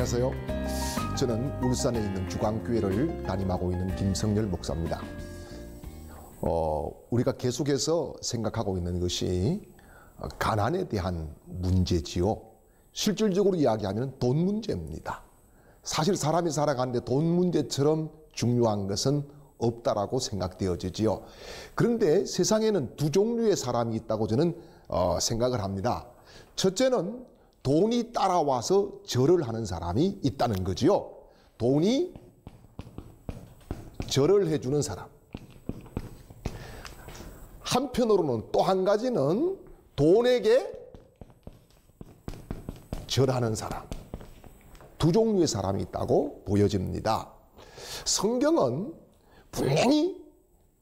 안녕하세요. 저는 울산에 있는 주광교회를 담임하고 있는 김성열 목사입니다. 우리가 계속해서 생각하고 있는 것이 가난에 대한 문제지요. 실질적으로 이야기하면 돈 문제입니다. 사실 사람이 살아가는데 돈 문제처럼 중요한 것은 없다라고 생각되어지지요. 그런데 세상에는 두 종류의 사람이 있다고 저는 생각을 합니다. 첫째는 돈이 따라와서 절을 하는 사람이 있다는 거지요. 돈이 절을 해주는 사람. 한편으로는 또 한 가지는 돈에게 절하는 사람. 두 종류의 사람이 있다고 보여집니다. 성경은 분명히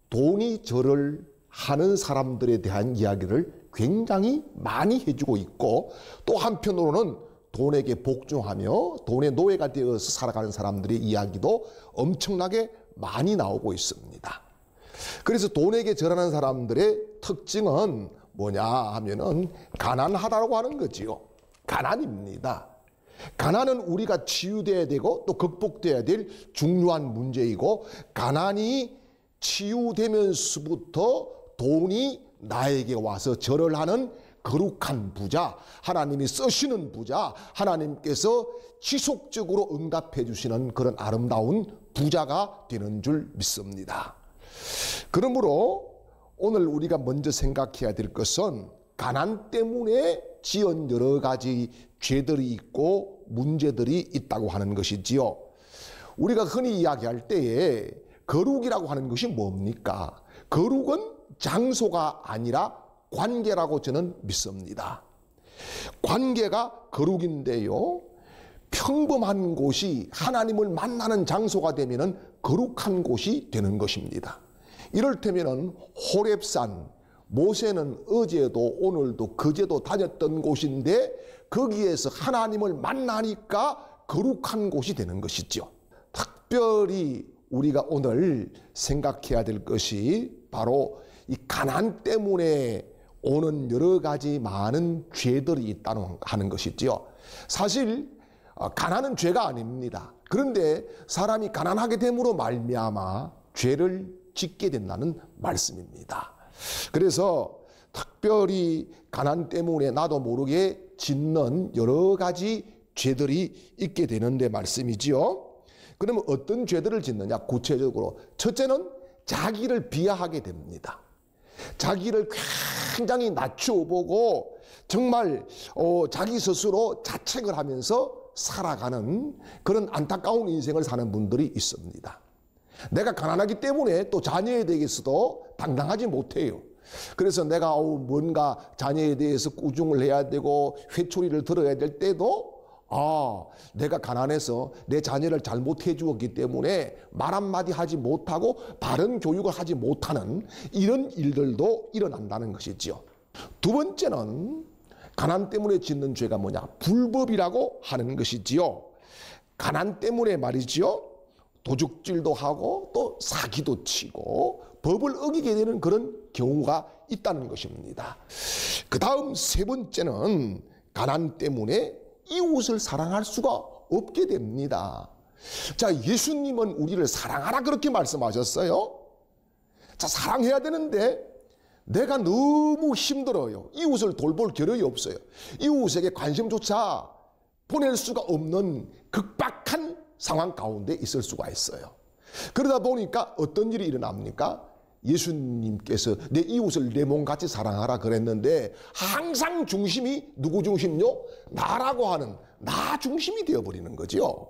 돈이 절을 하는 사람들에 대한 이야기를 굉장히 많이 해주고 있고, 또 한편으로는 돈에게 복종하며 돈의 노예가 되어서 살아가는 사람들의 이야기도 엄청나게 많이 나오고 있습니다. 그래서 돈에게 절하는 사람들의 특징은 뭐냐 하면은 가난하다고 하는 거지요. 가난입니다. 가난은 우리가 치유돼야 되고 또 극복돼야 될 중요한 문제이고, 가난이 치유되면서부터 돈이 나에게 와서 절을 하는 거룩한 부자, 하나님이 쓰시는 부자, 하나님께서 지속적으로 응답해 주시는 그런 아름다운 부자가 되는 줄 믿습니다. 그러므로 오늘 우리가 먼저 생각해야 될 것은 가난 때문에 지은 여러 가지 죄들이 있고 문제들이 있다고 하는 것이지요. 우리가 흔히 이야기할 때에 거룩이라고 하는 것이 뭡니까? 거룩은 장소가 아니라 관계라고 저는 믿습니다. 관계가 거룩인데요, 평범한 곳이 하나님을 만나는 장소가 되면은 거룩한 곳이 되는 것입니다. 이를테면은 호렙산, 모세는 어제도 오늘도 그제도 다녔던 곳인데 거기에서 하나님을 만나니까 거룩한 곳이 되는 것이죠. 특별히 우리가 오늘 생각해야 될 것이 바로 이 가난 때문에 오는 여러 가지 많은 죄들이 있다는 하는 것이지요. 사실 가난은 죄가 아닙니다. 그런데 사람이 가난하게 됨으로 말미암아 죄를 짓게 된다는 말씀입니다. 그래서 특별히 가난 때문에 나도 모르게 짓는 여러 가지 죄들이 있게 되는데 말씀이지요. 그러면 어떤 죄들을 짓느냐? 구체적으로 첫째는 자기를 비하하게 됩니다. 자기를 굉장히 낮춰보고 정말 자기 스스로 자책을 하면서 살아가는 그런 안타까운 인생을 사는 분들이 있습니다. 내가 가난하기 때문에 또 자녀에 대해서도 당당하지 못해요. 그래서 내가 뭔가 자녀에 대해서 꾸중을 해야 되고 회초리를 들어야 될 때도 내가 가난해서 내 자녀를 잘못해 주었기 때문에 말 한마디 하지 못하고 바른 교육을 하지 못하는 이런 일들도 일어난다는 것이지요. 두 번째는 가난 때문에 짓는 죄가 뭐냐? 불법이라고 하는 것이지요. 가난 때문에 말이지요, 도둑질도 하고 또 사기도 치고 법을 어기게 되는 그런 경우가 있다는 것입니다. 그 다음 세 번째는 가난 때문에 이웃을 사랑할 수가 없게 됩니다. 자, 예수님은 우리를 사랑하라 그렇게 말씀하셨어요. 자, 사랑해야 되는데 내가 너무 힘들어요. 이웃을 돌볼 겨를이 없어요. 이웃에게 관심조차 보낼 수가 없는 극박한 상황 가운데 있을 수가 있어요. 그러다 보니까 어떤 일이 일어납니까? 예수님께서 내 이웃을 내 몸같이 사랑하라 그랬는데 항상 중심이 누구 중심요? 나라고 하는 나 중심이 되어버리는 거죠.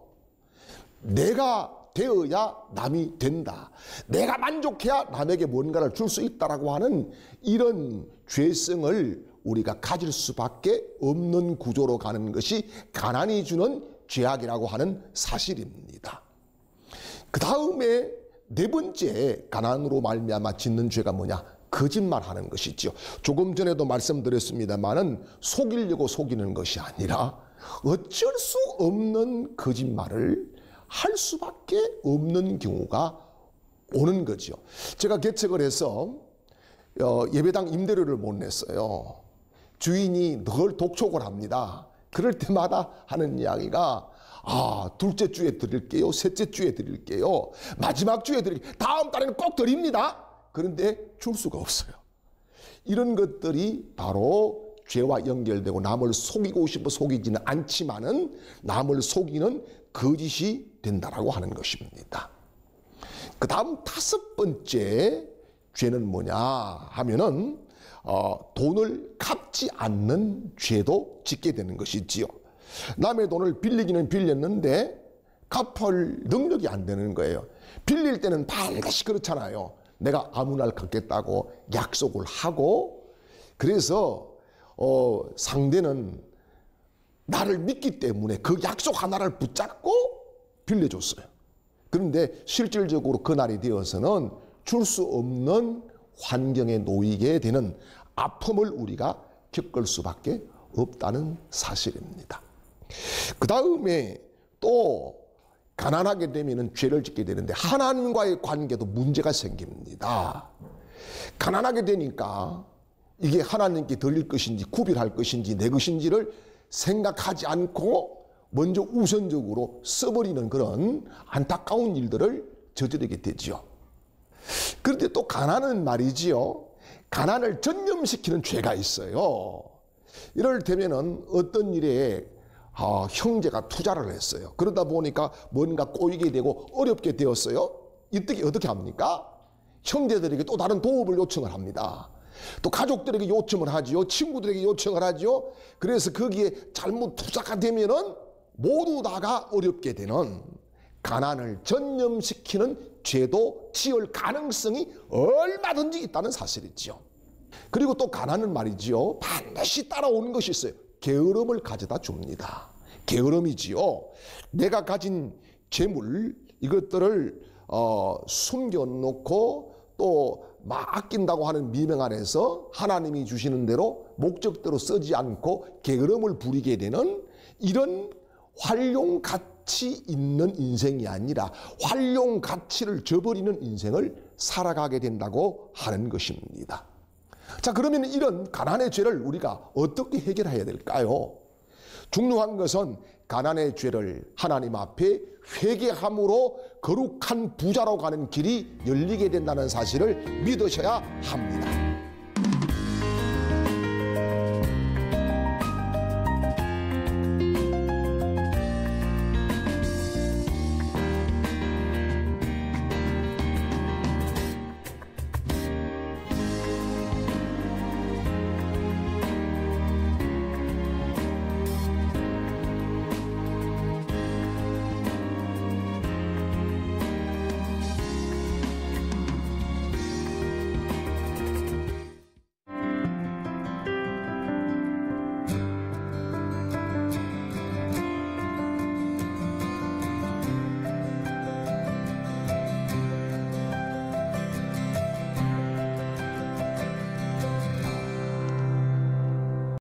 내가 되어야 남이 된다. 내가 만족해야 남에게 뭔가를 줄 수 있다라고 하는 이런 죄성을 우리가 가질 수밖에 없는 구조로 가는 것이 가난이 주는 죄악이라고 하는 사실입니다. 그 다음에 네 번째 가난으로 말미암아 짓는 죄가 뭐냐? 거짓말하는 것이죠. 조금 전에도 말씀드렸습니다만은 속이려고 속이는 것이 아니라 어쩔 수 없는 거짓말을 할 수밖에 없는 경우가 오는 거죠. 제가 개척을 해서 예배당 임대료를 못 냈어요. 주인이 늘 독촉을 합니다. 그럴 때마다 하는 이야기가 둘째 주에 드릴게요. 셋째 주에 드릴게요. 마지막 주에 드릴게요. 다음 달에는 꼭 드립니다. 그런데 줄 수가 없어요. 이런 것들이 바로 죄와 연결되고 남을 속이고 싶어 속이지는 않지만은 남을 속이는 거짓이 된다라고 하는 것입니다. 그 다음 다섯 번째 죄는 뭐냐 하면은 돈을 갚지 않는 죄도 짓게 되는 것이지요. 남의 돈을 빌리기는 빌렸는데 갚을 능력이 안 되는 거예요. 빌릴 때는 반드시 그렇잖아요. 내가 아무 날 갚겠다고 약속을 하고, 그래서 상대는 나를 믿기 때문에 그 약속 하나를 붙잡고 빌려줬어요. 그런데 실질적으로 그날이 되어서는 줄 수 없는 환경에 놓이게 되는 아픔을 우리가 겪을 수밖에 없다는 사실입니다. 그 다음에 또 가난하게 되면 죄를 짓게 되는데 하나님과의 관계도 문제가 생깁니다. 가난하게 되니까 이게 하나님께 드릴 것인지 구별할 것인지 내 것인지를 생각하지 않고 먼저 우선적으로 써버리는 그런 안타까운 일들을 저지르게 되죠. 그런데 또 가난은 말이지요. 가난을 전념시키는 죄가 있어요. 이럴 때면은 어떤 일에 형제가 투자를 했어요. 그러다 보니까 뭔가 꼬이게 되고 어렵게 되었어요. 이때 어떻게 합니까? 형제들에게 또 다른 도움을 요청을 합니다. 또 가족들에게 요청을 하지요. 친구들에게 요청을 하지요. 그래서 거기에 잘못 투자가 되면은 모두 다가 어렵게 되는 가난을 전념시키는 죄도 지을 가능성이 얼마든지 있다는 사실이지요. 그리고 또 가난은 말이지요. 반드시 따라오는 것이 있어요. 게으름을 가져다 줍니다. 게으름이지요. 내가 가진 재물 이것들을 숨겨놓고 또 막 아낀다고 하는 미명 안에서 하나님이 주시는 대로 목적대로 쓰지 않고 게으름을 부리게 되는 이런 활용 가치 있는 인생이 아니라 활용 가치를 저버리는 인생을 살아가게 된다고 하는 것입니다. 자, 그러면 이런 가난의 죄를 우리가 어떻게 해결해야 될까요? 중요한 것은 가난의 죄를 하나님 앞에 회개함으로 거룩한 부자로 가는 길이 열리게 된다는 사실을 믿으셔야 합니다.